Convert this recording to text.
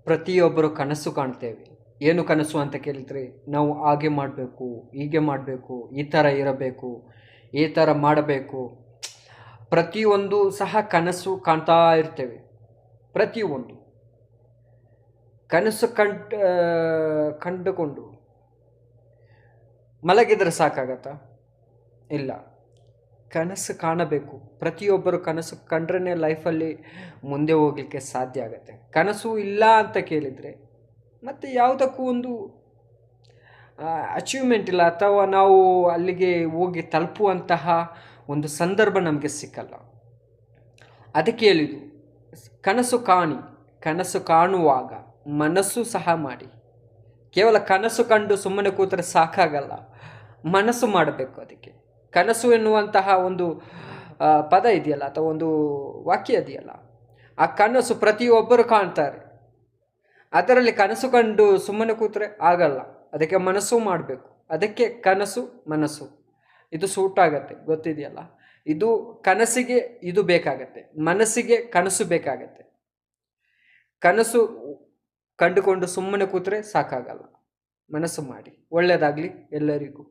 ಪ್ರತಿಯೊಬ್ಬರು ಕನಸು ಕಾಣ್ತೇವೆ. ಏನು ಕನಸು ಅಂತ ಕೇಳಿದರೆ, ನಾವು ಹಾಗೆ ಮಾಡಬೇಕು, ಹೀಗೆ ಮಾಡಬೇಕು, ಈ ಥರ ಇರಬೇಕು, ಈ ಥರ ಮಾಡಬೇಕು. ಪ್ರತಿಯೊಂದು ಸಹ ಕನಸು ಕಾಣ್ತಾ ಇರ್ತೇವೆ. ಪ್ರತಿಯೊಂದು ಕನಸು ಕಂಡುಕೊಂಡು ಮಲಗಿದರೆ ಸಾಕಾಗತ್ತಾ? ಇಲ್ಲ, ಕನಸು ಕಾಣಬೇಕು. ಪ್ರತಿಯೊಬ್ಬರು ಕನಸು ಕಂಡ್ರೇ ಲೈಫಲ್ಲಿ ಮುಂದೆ ಹೋಗಲಿಕ್ಕೆ ಸಾಧ್ಯ ಆಗುತ್ತೆ. ಕನಸು ಇಲ್ಲ ಅಂತ ಕೇಳಿದರೆ ಮತ್ತು ಯಾವುದಕ್ಕೂ ಒಂದು ಅಚೀವ್ಮೆಂಟ್ ಇಲ್ಲ, ಅಥವಾ ನಾವು ಅಲ್ಲಿಗೆ ಹೋಗಿ ತಲುಪುವಂತಹ ಒಂದು ಸಂದರ್ಭ ನಮಗೆ ಸಿಕ್ಕಲ್ಲ. ಅದಕ್ಕೆ ಹೇಳಿದ್ದು, ಕನಸು ಕಾಣಿ, ಕನಸು ಕಾಣುವಾಗ ಮನಸ್ಸು ಸಹ ಮಾಡಿ. ಕೇವಲ ಕನಸು ಕಂಡು ಸುಮ್ಮನೆ ಕೂತರೆ ಸಾಕಾಗಲ್ಲ, ಮನಸ್ಸು ಮಾಡಬೇಕು. ಅದಕ್ಕೆ ಕನಸು ಎನ್ನುವಂತಹ ಒಂದು ಪದ ಇದೆಯಲ್ಲ, ಅಥವಾ ಒಂದು ವಾಕ್ಯ ಇದೆಯಲ್ಲ, ಆ ಕನಸು ಪ್ರತಿಯೊಬ್ಬರು ಕಾಣ್ತಾರೆ. ಅದರಲ್ಲಿ ಕನಸು ಕಂಡು ಸುಮ್ಮನೆ ಕೂತ್ರೆ ಆಗಲ್ಲ, ಅದಕ್ಕೆ ಮನಸ್ಸು ಮಾಡಬೇಕು. ಅದಕ್ಕೆ ಕನಸು ಮನಸ್ಸು ಇದು ಸೂಟ್ ಆಗತ್ತೆ, ಗೊತ್ತಿದೆಯಲ್ಲ. ಇದು ಕನಸಿಗೆ ಇದು ಬೇಕಾಗತ್ತೆ, ಮನಸ್ಸಿಗೆ ಕನಸು ಬೇಕಾಗತ್ತೆ. ಕನಸು ಕಂಡುಕೊಂಡು ಸುಮ್ಮನೆ ಕೂತ್ರೆ ಸಾಕಾಗಲ್ಲ, ಮನಸ್ಸು ಮಾಡಿ. ಒಳ್ಳೆಯದಾಗಲಿ ಎಲ್ಲರಿಗೂ.